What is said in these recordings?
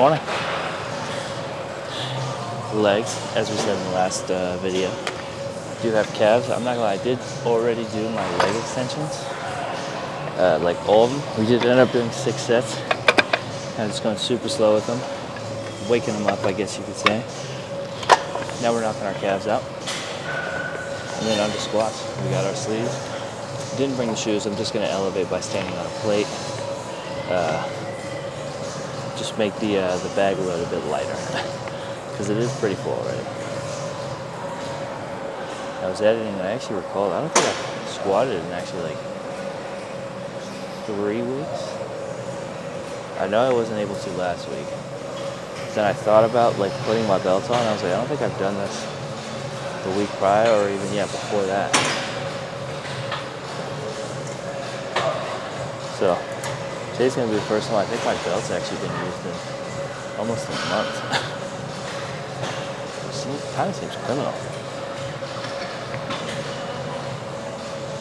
morning. Legs, as we said in the last video, do have calves. I'm not gonna lie, I did already do my leg extensions, like all of them. We did end up doing 6 sets. Kind of just going super slow with them, waking them up, I guess you could say. Now we're knocking our calves out, and then under squats, we got our sleeves. Didn't bring the shoes. I'm just gonna elevate by standing on a plate. Just make the bag load a bit lighter because it is pretty full already. I was editing and I actually recalled, I don't think I squatted in actually like 3 weeks. I know I wasn't able to last week. Then I thought about like putting my belt on. I was like, I don't think I've done this the week prior or even before that. So today's gonna be the first time I think my belt's actually been used in almost a month. Kind of seems criminal.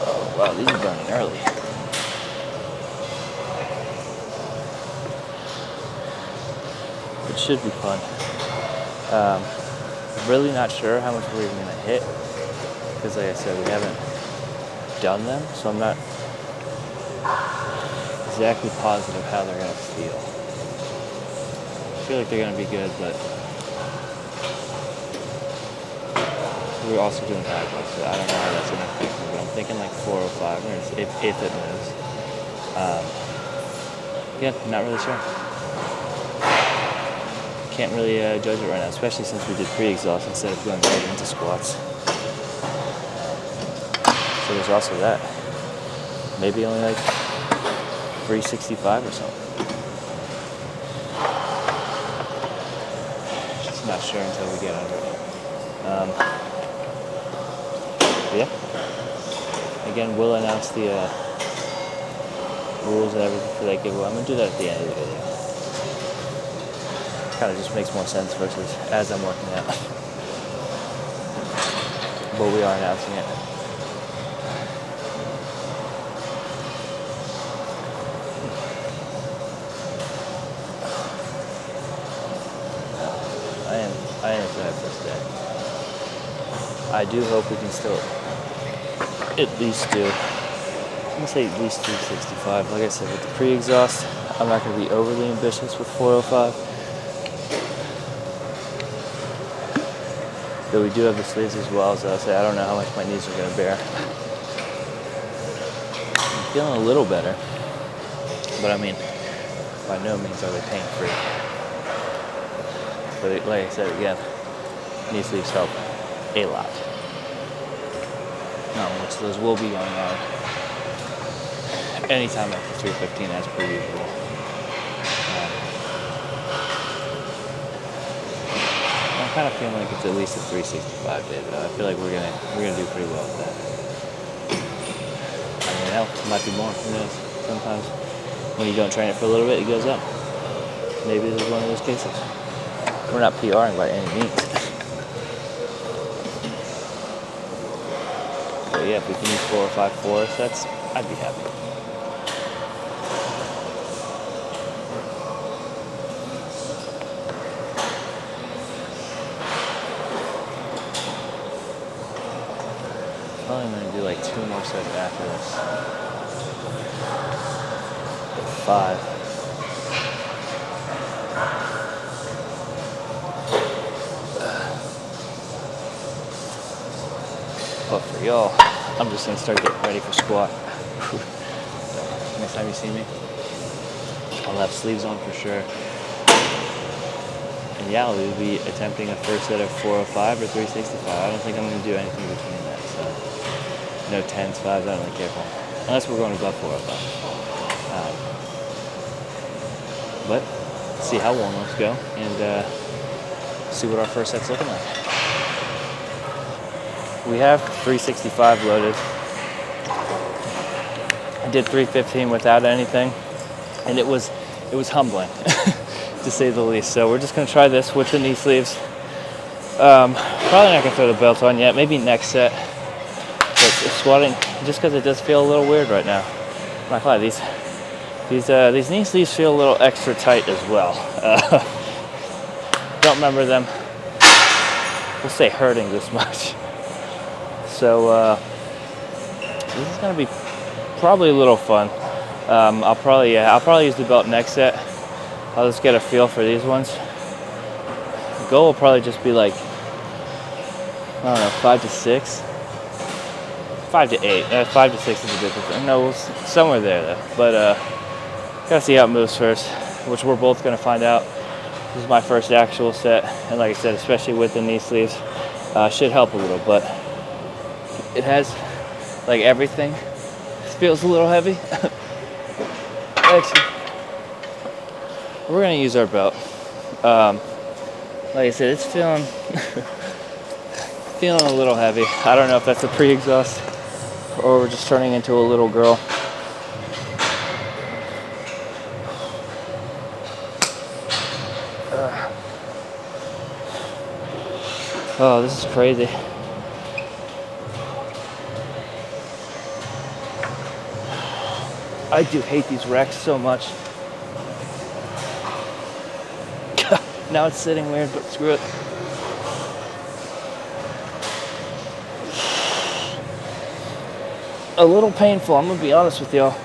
Oh wow, these are burning early. It should be fun. Really not sure how much we're even gonna hit because, like I said, we haven't done them, so I'm not exactly positive how they're gonna feel. I feel like they're gonna be good, but we're also doing back work, so I don't know how that's gonna affect me. But I'm thinking like 405 if it moves. Yeah, not really sure. Can't really judge it right now, especially since we did pre-exhaust instead of going right into squats. So there's also that. Maybe only like 365 or something. Just not sure until we get under it. Yeah. Again, we'll announce the rules and everything for that giveaway. I'm gonna do that at the end of the video. Kind of just makes more sense versus as I'm working out. But we are announcing it. I am excited for today. I do hope we can still at least do, I'm gonna say at least 365. Like I said, with the pre-exhaust, I'm not gonna be overly ambitious with 405. Though we do have the sleeves as well, so I don't know how much my knees are gonna bear. I'm feeling a little better, but I mean, by no means are they pain-free. But like I said again, knee sleeves help a lot. Which those will be going on anytime after 315 as per usual. I'm kind of feeling like it's at least a 365 day, though. I feel like we're gonna do pretty well with that. I mean, hell, it might be more. Who knows? Sometimes when you don't train it for a little bit, it goes up. Maybe this is one of those cases. We're not PRing by any means. But yeah, if we can use 4 or 5 4 sets, I'd be happy. Probably I'm gonna do like 2 more sets after this. 5. But for y'all, I'm just gonna start getting ready for squat. Next time you see me, I'll have sleeves on for sure. And yeah, we'll be attempting a first set of 405 or 365. I don't think I'm gonna do anything between that. So no 10s, 5s, I don't really care for them. Unless we're going above 405. But see how warm-ups go and see what our first set's looking like. We have 365 loaded. I did 315 without anything, and it was humbling, to say the least. So we're just gonna try this with the knee sleeves. Probably not gonna throw the belt on yet. Maybe next set. But squatting, just because it does feel a little weird right now. I'm not gonna lie, these knee sleeves feel a little extra tight as well. don't remember them, we'll say, hurting this much. So this is gonna be probably a little fun. I'll probably use the belt next set. I'll just get a feel for these ones. The goal will probably just be like, I don't know, 5 to 6. 5 to 8. 5 to 6 is a bit different. No, somewhere there though. But gotta see how it moves first, which we're both gonna find out. This is my first actual set, and like I said, especially with the knee sleeves, should help a little. But it has, like everything, feels a little heavy. Actually, we're gonna use our belt. Like I said, it's feeling a little heavy. I don't know if that's a pre-exhaust or we're just turning into a little girl. Oh, this is crazy. I do hate these racks so much. Now it's sitting weird, but screw it. A little painful, I'm gonna be honest with y'all.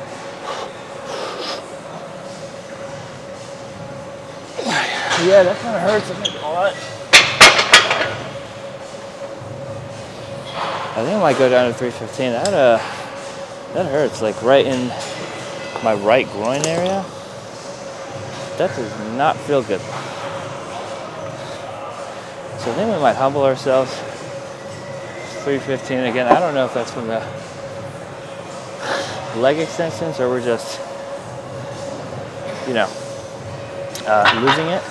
Yeah, that kind of hurts. I'm not gonna lie. I think I might go down to 315. That hurts, like right in my right groin area. That does not feel good. So I think we might humble ourselves. 315 again. I don't know if that's from the leg extensions or we're just, losing it.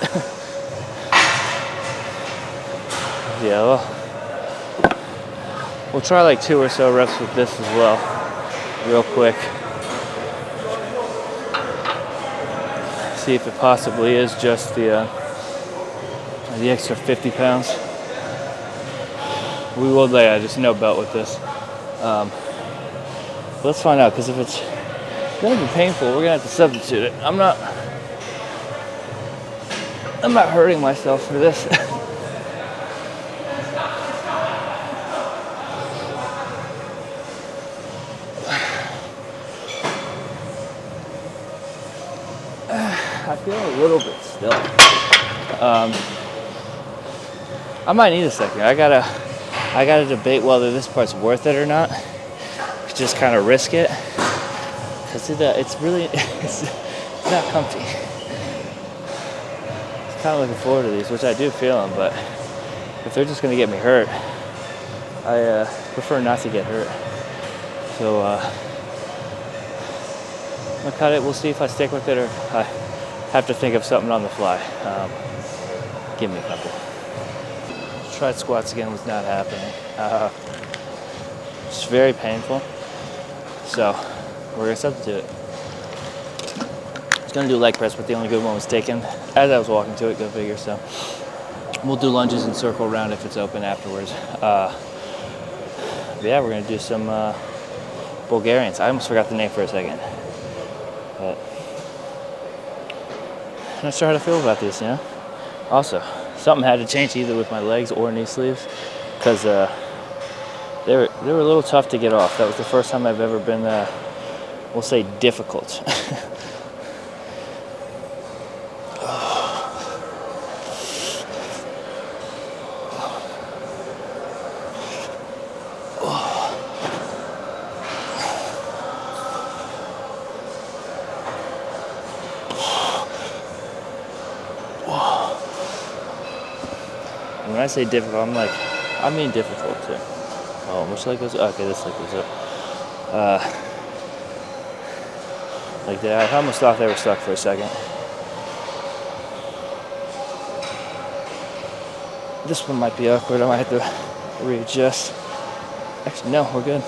Yeah, we'll try like 2 or so reps with this as well, real quick. See if it possibly is just the extra 50 pounds. We will lay just no belt with this. Let's find out, because if it's gonna be painful, we're gonna have to substitute it. I'm not hurting myself for this. I feel a little bit still. I might need a second. I gotta debate whether this part's worth it or not. Just kind of risk it, because it's really it's not comfy. It's kind of looking forward to these, which I do feel them, but if they're just gonna get me hurt, I prefer not to get hurt. So I'm gonna cut it. We'll see if I stick with it or I have to think of something on the fly. Give me a couple. Tried squats again, was not happening. It's very painful. So we're gonna substitute it. I was gonna do leg press, but the only good one was taken as I was walking to it. Go figure. So we'll do lunges and circle around if it's open afterwards. Yeah, we're gonna do some Bulgarians. I almost forgot the name for a second. But I'm not sure how to feel about this. Also, something had to change either with my legs or knee sleeves, because they were a little tough to get off. That was the first time I've ever been, we'll say, difficult. When I say difficult, I mean difficult too. Oh, which leg goes up? Okay, this leg goes up. Like that. I almost thought they were stuck for a second. This one might be awkward. I might have to readjust. Actually, no, we're good.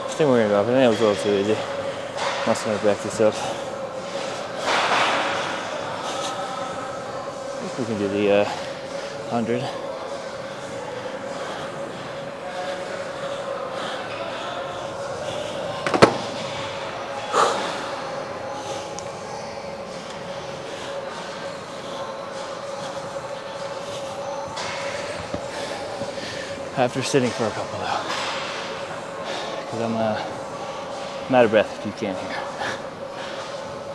I think we're gonna go up. I think it was a little too easy. Must have backed this up. I think we can do the 100. After sitting for a couple though, because I'm out of breath if you can't hear.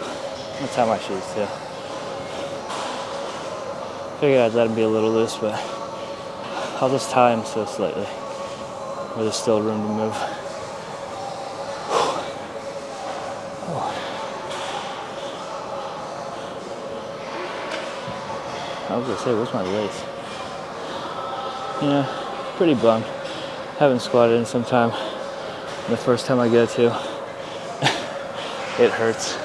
I'm gonna tie my shoes too. Figured I'd let them be a little loose, but I'll just tie them so slightly where there's still room to move. I was gonna say, where's my lace? Yeah. Pretty bummed. Haven't squatted in some time. The first time I go to, it hurts.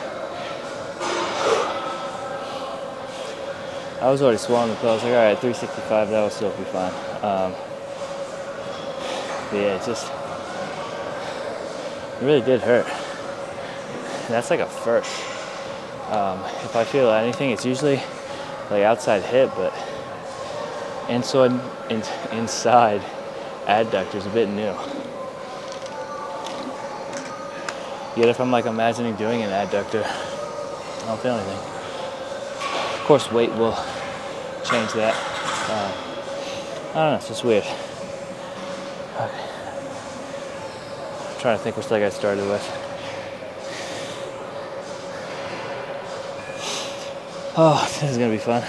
I was already swallowing the pill. I was like, all right, 365, that will still be fine. But yeah, it really did hurt. And that's like a first. If I feel anything, it's usually like outside hip, but inside adductor is a bit new. Yet if I'm like imagining doing an adductor, I don't feel anything. Of course, weight will change that. I don't know, it's just weird. Okay. I'm trying to think which leg I started with. Oh, this is gonna be fun.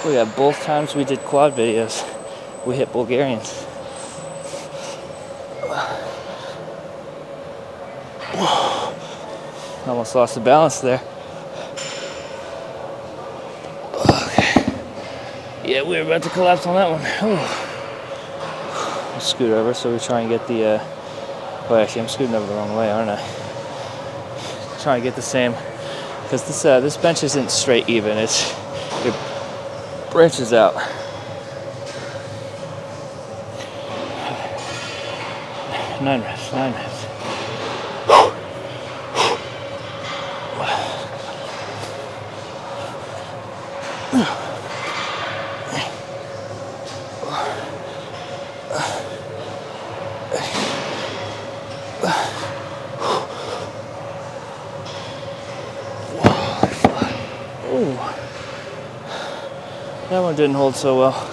Oh yeah, both times we did quad videos, we hit Bulgarians. Almost lost the balance there. Okay. Yeah, we were about to collapse on that one. I'll scoot over so we try and get the, well actually I'm scooting over the wrong way, aren't I? Try and get the same, because this bench isn't straight even, it branches out. Nine reps. Ooh. That one didn't hold so well.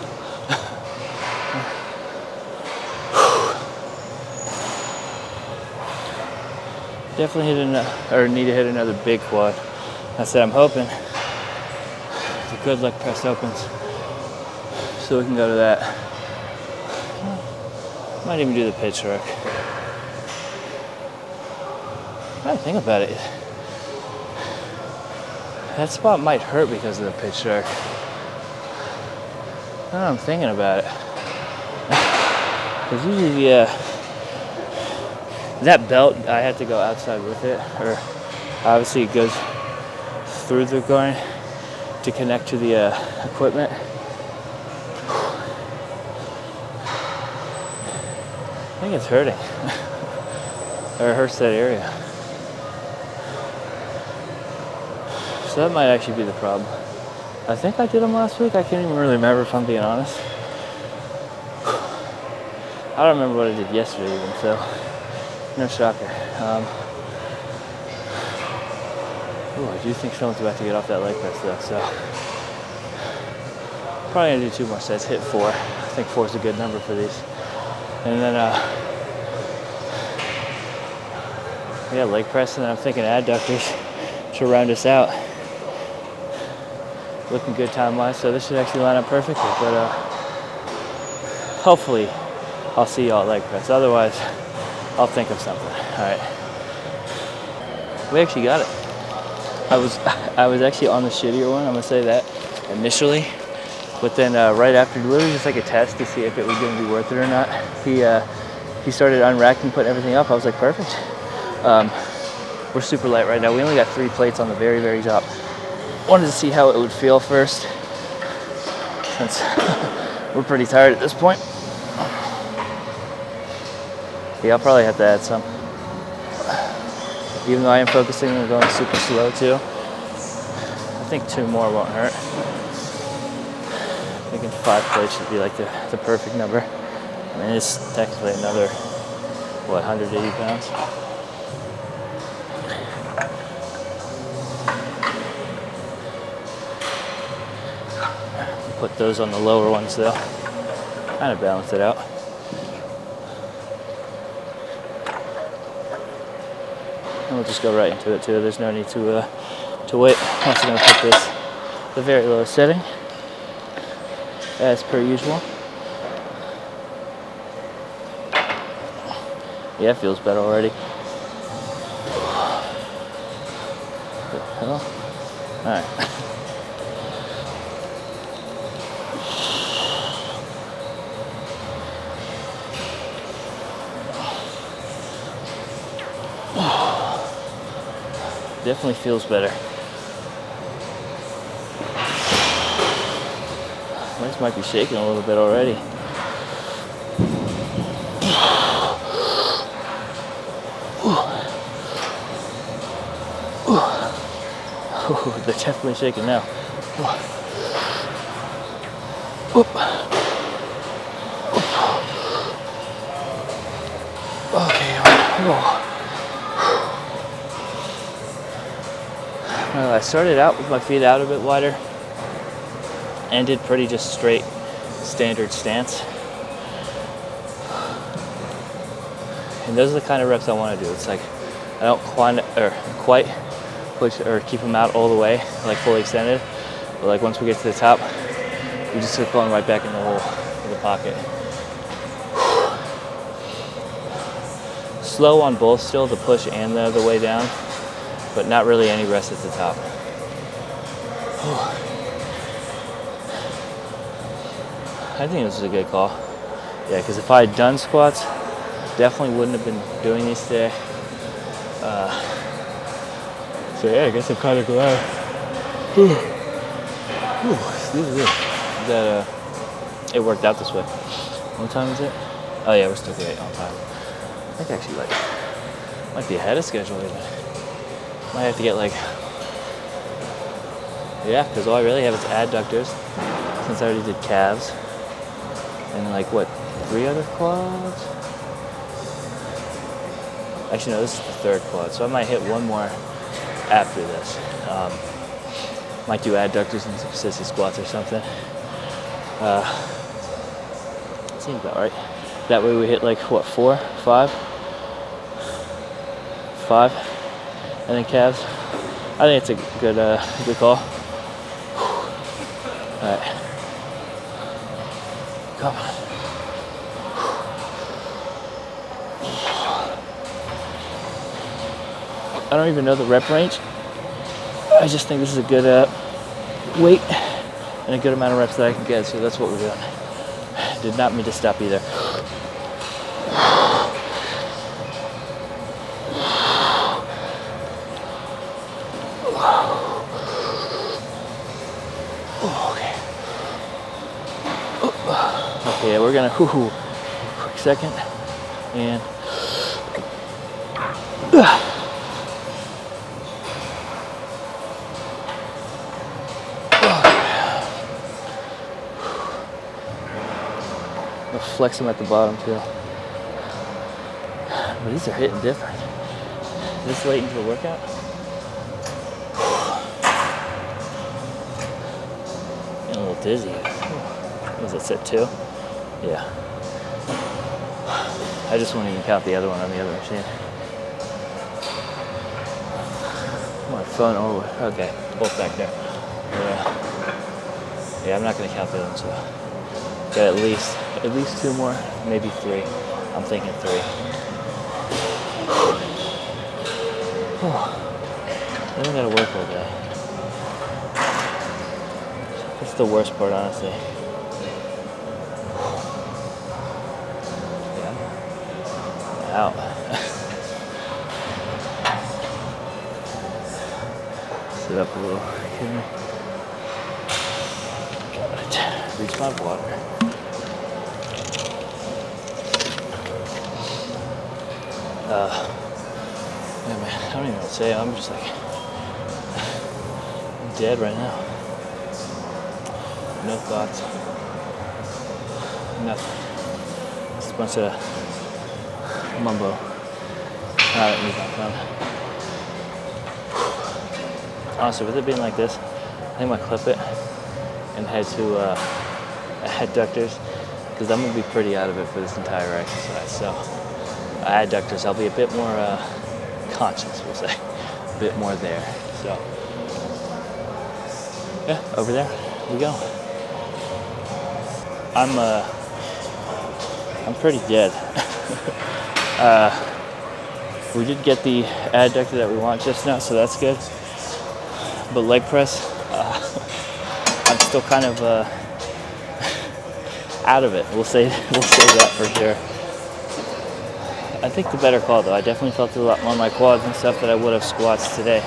Definitely need to hit another big quad. I said I'm hoping the good leg press opens so we can go to that. Might even do the pitch work. I think about it. That spot might hurt because of the pitch shark. Now I'm thinking about it. Because usually, that belt, I had to go outside with it. Or obviously it goes through the groin to connect to the equipment. I think it's hurting. Or it hurts that area. So that might actually be the problem. I think I did them last week. I can't even really remember if I'm being honest. I don't remember what I did yesterday even, so no shocker. I do think someone's about to get off that leg press though, so probably gonna do 2 more sets, hit 4. I think 4 is a good number for these. And then leg press, and then I'm thinking adductors to round us out. Looking good time-wise, so this should actually line up perfectly, but hopefully I'll see y'all at leg press. Otherwise, I'll think of something. All right. We actually got it. I was actually on the shittier one, I'm gonna say that, initially. But then right after, literally just like a test to see if it was gonna be worth it or not, he started unracking, putting everything up. I was like, perfect. We're super light right now. We only got 3 plates on the very, very top. Wanted to see how it would feel first, since We're pretty tired at this point. Yeah, I'll probably have to add some. Even though I am focusing on going super slow too. I think 2 more won't hurt. I'm thinking 5 plates should be like the perfect number. I mean, it's technically another, what, 180 pounds? Put those on the lower ones though. Kind of balance it out. And we'll just go right into it too. There's no need to wait. I'm also going to put this the very lowest setting, as per usual. Yeah, it feels better already. Hello? Alright. Definitely feels better. Legs might be shaking a little bit already. They're definitely shaking now. Okay. I started out with my feet out a bit wider and did pretty just straight standard stance. And those are the kind of reps I want to do. It's like I don't quite push or keep them out all the way, like fully extended. But like once we get to the top, we just keep going right back in the hole, in the pocket. Slow on both still, the push and the way down, but not really any rest at the top. I think this is a good call. Yeah, because if I had done squats, definitely wouldn't have been doing these today. So yeah, I guess I'm kind of glad that it worked out this way. What time is it? Oh yeah, we're still great on time. I think actually might be ahead of schedule even. Might have to get because all I really have is adductors, since I already did calves. And 3 other quads? Actually, no, this is the 3rd quad, so I might hit 1 more after this. Might do adductors and some sissy squats or something. Seems about right. That way we hit 4, 5? 5, and then calves. I think it's a good call. All right, come on. I don't even know the rep range. I just think this is a good weight and a good amount of reps that I can get, so that's what we're doing. Did not mean to stop either. Okay, we're gonna quick second and I'll flex them at the bottom too. But these are hitting different. This late into the workout? Getting a little dizzy. Was it set 2? Yeah. I just won't even count the other one on the other machine. My phone, okay, both back there. Yeah, I'm not gonna count the other one, so got at least 2 more, maybe 3. I'm thinking 3. Then I gotta work all day. That's the worst part, honestly. Out. Sit up a little. Reach my water. Yeah, man, I don't even know what to say. I'm just like, I'm dead right now. No thoughts. Nothing. Just a bunch of mumbo. Now that means I'm done. Honestly, with it being like this, I think I'm gonna clip it and head to adductors, because I'm gonna be pretty out of it for this entire exercise. So adductors, I'll be a bit more conscious, we'll say, a bit more there. So yeah, over there we go. I'm pretty dead. We did get the adductor that we want just now, so that's good. But leg press, I'm still kind of out of it. We'll say that for sure. I think the better call, though, I definitely felt a lot more on my quads and stuff that I would have squats today.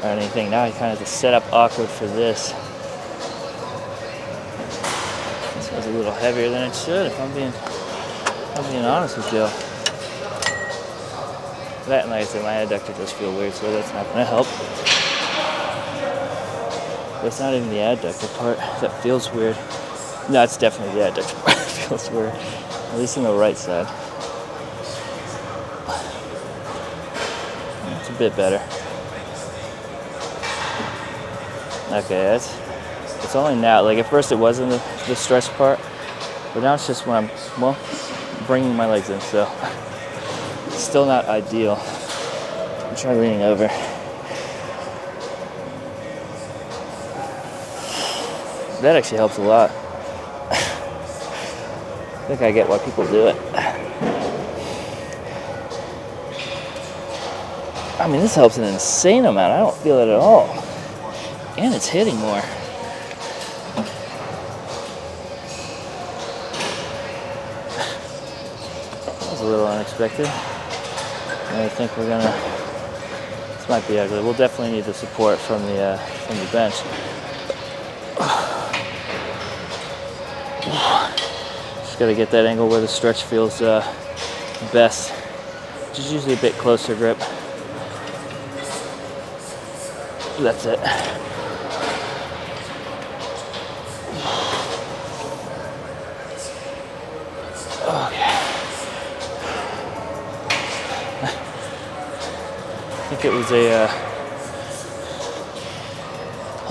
Or anything. Now I kind of have to set up awkward for this. This was a little heavier than it should, if I'm being honest with you. That, and like I said, my adductor does feel weird, so that's not going to help. But it's not even the adductor part that feels weird. No, it's definitely the adductor part that feels weird. At least on the right side. It's a bit better. Okay, it's only now. Like at first it wasn't the stretch part, but now it's just when I'm, well, bringing my legs in, so it's still not ideal. I'll try leaning over. That actually helps a lot. I think I get why people do it. I mean, this helps an insane amount. I don't feel it at all. And it's hitting more. That was a little unexpected. I think we're gonna. This might be ugly. We'll definitely need the support from the bench. Just gotta get that angle where the stretch feels best, which is usually a bit closer grip. That's it. Okay. I think it was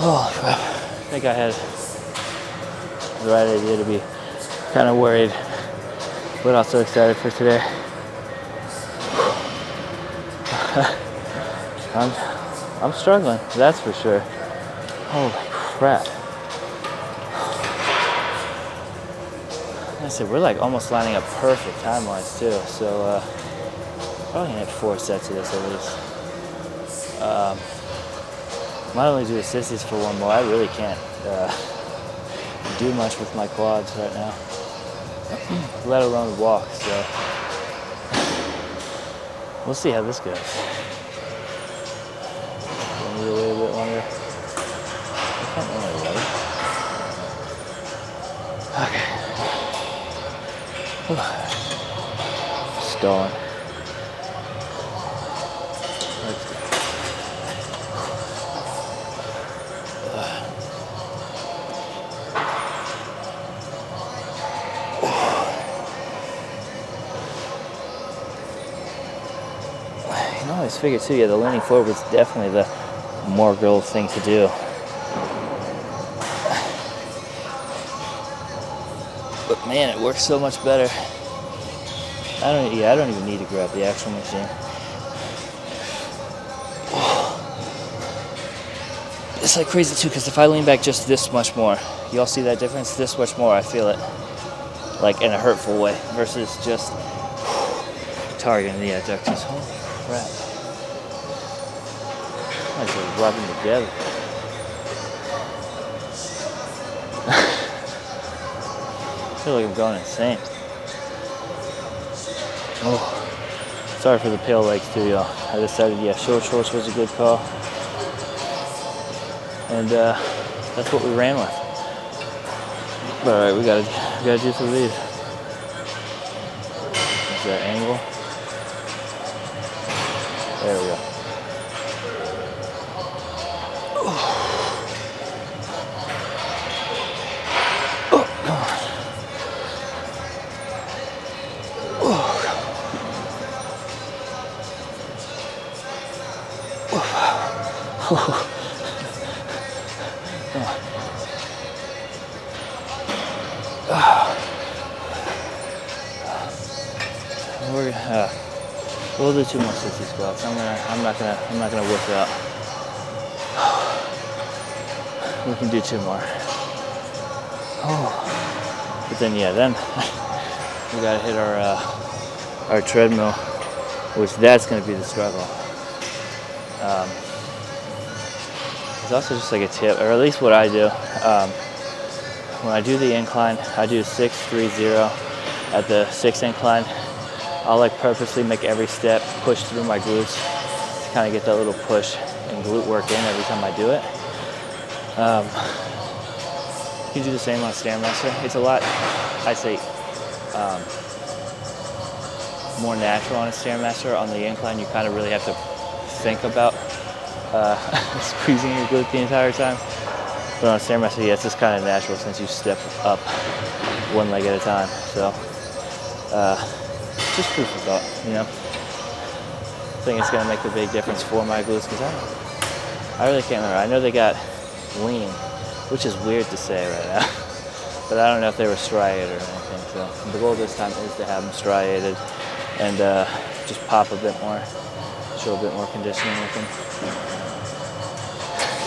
oh crap. I think I had the right idea to be kind of worried, but also excited for today. I'm struggling, that's for sure. Holy crap. Like I said, we're like almost lining up perfect time-wise too, so probably need 4 sets of this at least. Might only do the sissies for one more. I really can't do much with my quads right now, let alone walk, so we'll see how this goes. Need to wait a bit longer. I can't really wait. Okay. Stalling. Let's go. You know, I always figured too, yeah, the leaning forward was definitely the more girl thing to do. But man, it works so much better. I don't even need to grab the actual machine. It's like crazy too, because if I lean back just this much more, you all see that difference? This much more, I feel it like in a hurtful way versus just targeting the adductors. Holy crap. I just rub them together. I feel like I'm going insane. Oh, sorry for the pale legs too, y'all. I decided, yeah, short shorts was a good call. And that's what we ran with. But all right, we gotta do some of these. We'll do 2 more 60 squats. I'm not gonna whip it out. We can do 2 more. But then then we gotta hit our treadmill, which that's gonna be the struggle. It's also just like a tip, or at least what I do. When I do the incline, I do 6-3-0 at the 6 incline. I'll like purposely make every step push through my glutes to kind of get that little push and glute work in every time I do it. You can do the same on Stairmaster. It's a lot, I say, more natural on a Stairmaster. On the incline, you kind of really have to think about squeezing your glute the entire time. But on a Stairmaster, it's just kind of natural since you step up one leg at a time. So, just food for thought, you know. I think it's gonna make a big difference for my glutes because I really can't remember. I know they got lean, which is weird to say right now, but I don't know if they were striated or anything. So the goal this time is to have them striated and just pop a bit more, show a bit more conditioning with them.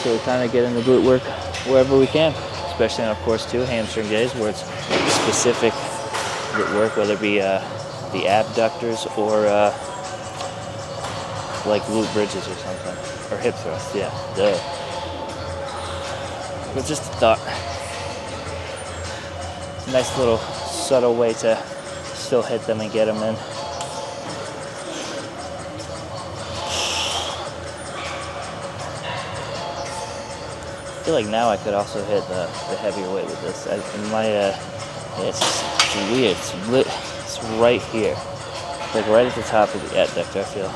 So we kind of get in the glute work wherever we can, especially on, of course, too, hamstring days where it's specific glute work, whether it be the abductors or like glute bridges or something, or hip thrusts, yeah, duh. But just a thought. Nice little subtle way to still hit them and get them in. I feel like now I could also hit the heavier weight with this. It's weird. It's right here, like right at the top of the adductor, I feel.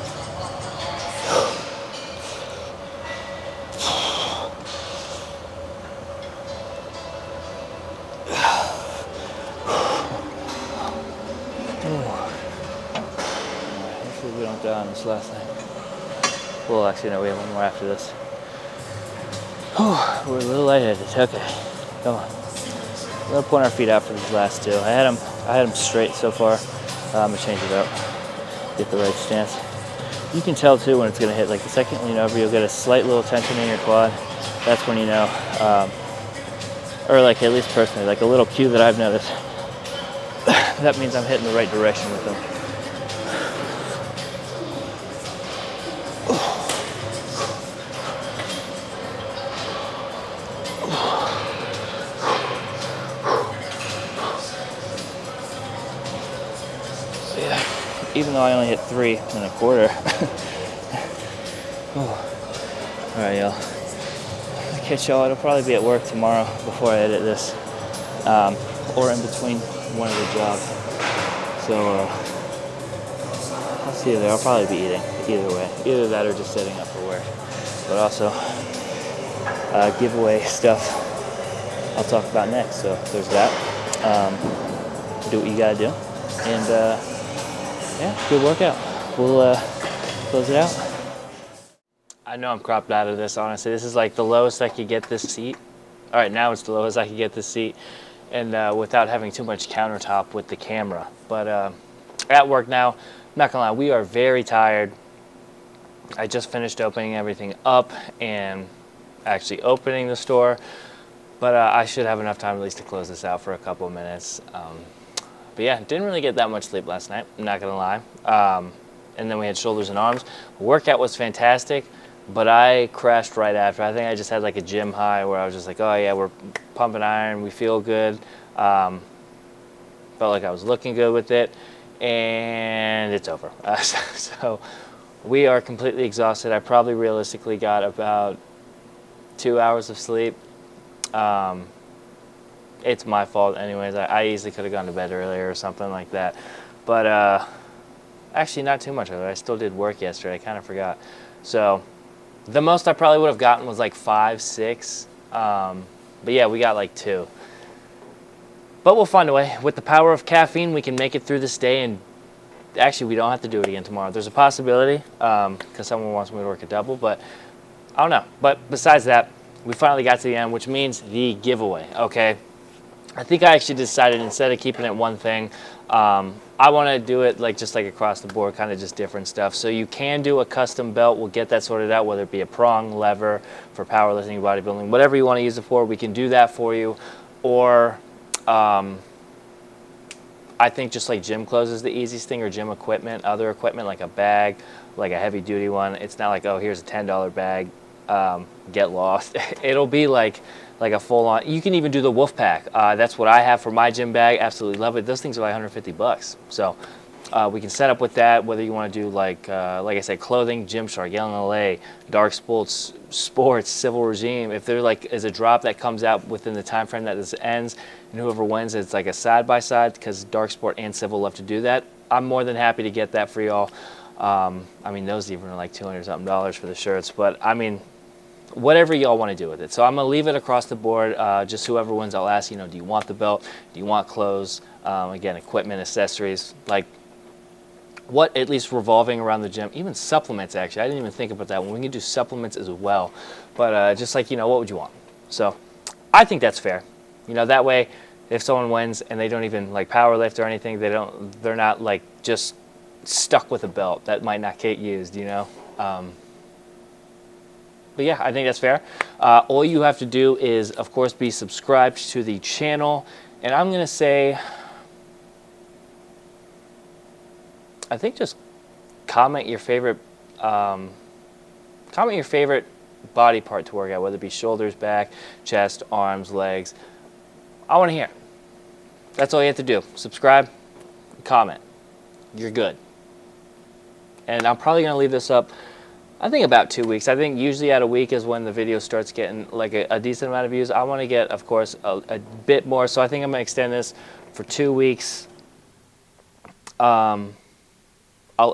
Hopefully we don't die on this last night. Well, actually, no, we have one more after this. We're a little lightheaded. Okay, come on. We're gonna point our feet out for these last 2. I had them straight so far. I'm gonna change it up, get the right stance. You can tell too when it's gonna hit. Like the second you lean over, you'll get a slight little tension in your quad. That's when you know, or like at least personally, like a little cue that I've noticed. That means I'm hitting the right direction with them. Even though I only hit 3 1/4. All right, y'all. I'll catch y'all. It'll probably be at work tomorrow before I edit this, or in between one of the jobs. So I'll see you there. I'll probably be eating either way. Either that or just setting up for work. But also giveaway stuff I'll talk about next. So there's that. Do what you gotta do, and yeah, good workout. We'll close it out. I know I'm cropped out of this, honestly. This is like the lowest I could get this seat. All right, now it's the lowest I could get this seat, and without having too much countertop with the camera. But at work now, I'm not gonna lie, we are very tired. I just finished opening everything up and actually opening the store, but I should have enough time at least to close this out for a couple of minutes. But yeah, didn't really get that much sleep last night, I'm not gonna lie. And then we had shoulders and arms. Workout was fantastic, but I crashed right after. I think I just had like a gym high where I was just like, oh yeah, we're pumping iron, we feel good. Felt like I was looking good with it, and it's over. So we are completely exhausted. I probably realistically got about 2 hours of sleep. It's my fault anyways. I easily could have gone to bed earlier or something like that. But actually not too much of it. I still did work yesterday. I kind of forgot. So the most I probably would have gotten was like 5, 6. But yeah, we got like 2. But we'll find a way. With the power of caffeine, we can make it through this day. And actually, we don't have to do it again tomorrow. There's a possibility because someone wants me to work a double. But I don't know. But besides that, we finally got to the end, which means the giveaway, okay? I think I actually decided instead of keeping it one thing, I want to do it like just like across the board, kind of just different stuff. So you can do a custom belt. We'll get that sorted out, whether it be a prong, lever, for powerlifting, bodybuilding, whatever you want to use it for, we can do that for you. Or I think just like gym clothes is the easiest thing, or gym equipment, other equipment like a bag, like a heavy duty one. It's not like, oh, here's a $10 bag, get lost. It'll be like a full on. You can even do the wolf pack. That's what I have for my gym bag. Absolutely love it. Those things are like $150. So we can set up with that. Whether you want to do like I said, clothing, Gymshark, Yelling LA, Dark Sports, Civil Regime. If there like is a drop that comes out within the time frame that this ends, and whoever wins, it's like a side by side, because Dark Sport and Civil love to do that. I'm more than happy to get that for y'all. I mean, those even are like $200 something for the shirts, but I mean, whatever y'all want to do with it. So I'm gonna leave it across the board. Just whoever wins, I'll ask, do you want the belt? Do you want clothes? Again, equipment, accessories, like what at least revolving around the gym, even supplements actually. I didn't even think about that one. We can do supplements as well. But just like, what would you want? So I think that's fair. That way if someone wins and they don't even like power lift or anything, they're not like just stuck with a belt that might not get used, But yeah, I think that's fair. All you have to do is, of course, be subscribed to the channel. And I'm going to say, I think just comment your favorite body part to work out, whether it be shoulders, back, chest, arms, legs. I want to hear it. That's all you have to do. Subscribe, comment. You're good. And I'm probably going to leave this up, I think, about 2 weeks. I think usually at a week is when the video starts getting like a decent amount of views. I want to get, of course, a bit more. So I think I'm going to extend this for 2 weeks. I'll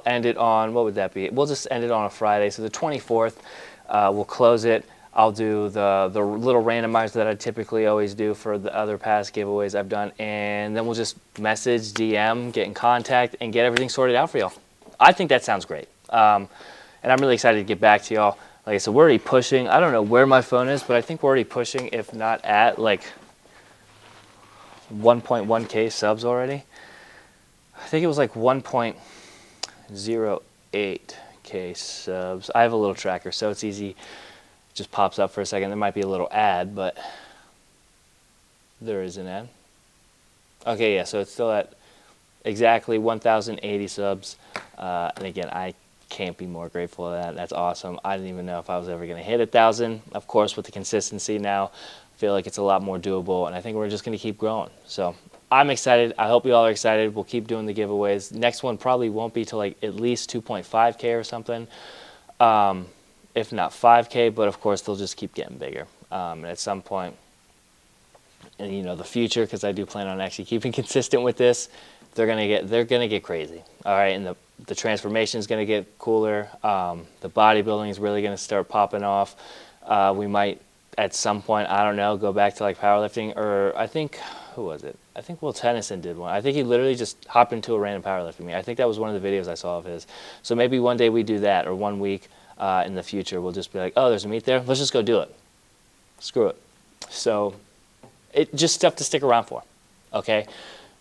end it on, what would that be? We'll just end it on a Friday. So the 24th, we'll close it. I'll do the little randomizer that I typically always do for the other past giveaways I've done. And then we'll just message, DM, get in contact, and get everything sorted out for y'all. I think that sounds great. And I'm really excited to get back to y'all. Like I said, we're already pushing. I don't know where my phone is, but I think we're already pushing, if not at, like 1.1K subs already. I think it was like 1.08K subs. I have a little tracker, so it's easy. It just pops up for a second. There might be a little ad, but there is an ad. Okay, yeah, so it's still at exactly 1,080 subs. And again, I can't be more grateful for that. That's awesome. I didn't even know if I was ever going to hit 1,000. Of course, with the consistency now, I feel like it's a lot more doable, and I think we're just going to keep growing. So I'm excited. I hope you all are excited. We'll keep doing the giveaways. Next one probably won't be till like at least 2.5K or something, if not 5K, but of course they'll just keep getting bigger. And at some point, and the future, because I do plan on actually keeping consistent with this, they're gonna get crazy. All right, and the transformation is gonna get cooler. The bodybuilding is really gonna start popping off. We might at some point, I don't know, go back to like powerlifting, or I think, who was it? I think Will Tennyson did one. I think he literally just hopped into a random powerlifting meet. I think that was one of the videos I saw of his. So maybe one day we do that, or 1 week in the future we'll just be like, oh, there's a meet there, let's just go do it. Screw it. So it just stuff to stick around for, okay?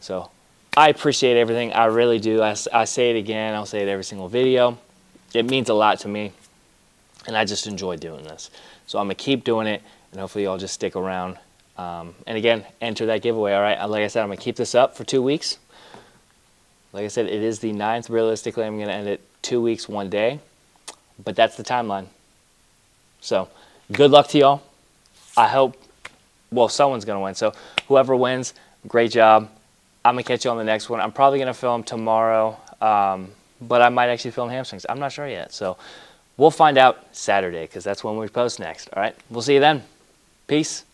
So I appreciate everything. I really do. I say it again. I'll say it every single video. It means a lot to me, and I just enjoy doing this. So I'm going to keep doing it, and hopefully y'all just stick around. And again, enter that giveaway, all right? Like I said, I'm going to keep this up for 2 weeks. Like I said, it is the 9th. Realistically, I'm going to end it 2 weeks, 1 day. But that's the timeline. So good luck to y'all. I hope, well, someone's going to win. So whoever wins, great job. I'm going to catch you on the next one. I'm probably going to film tomorrow, but I might actually film hamstrings. I'm not sure yet. So we'll find out Saturday, because that's when we post next. All right? We'll see you then. Peace.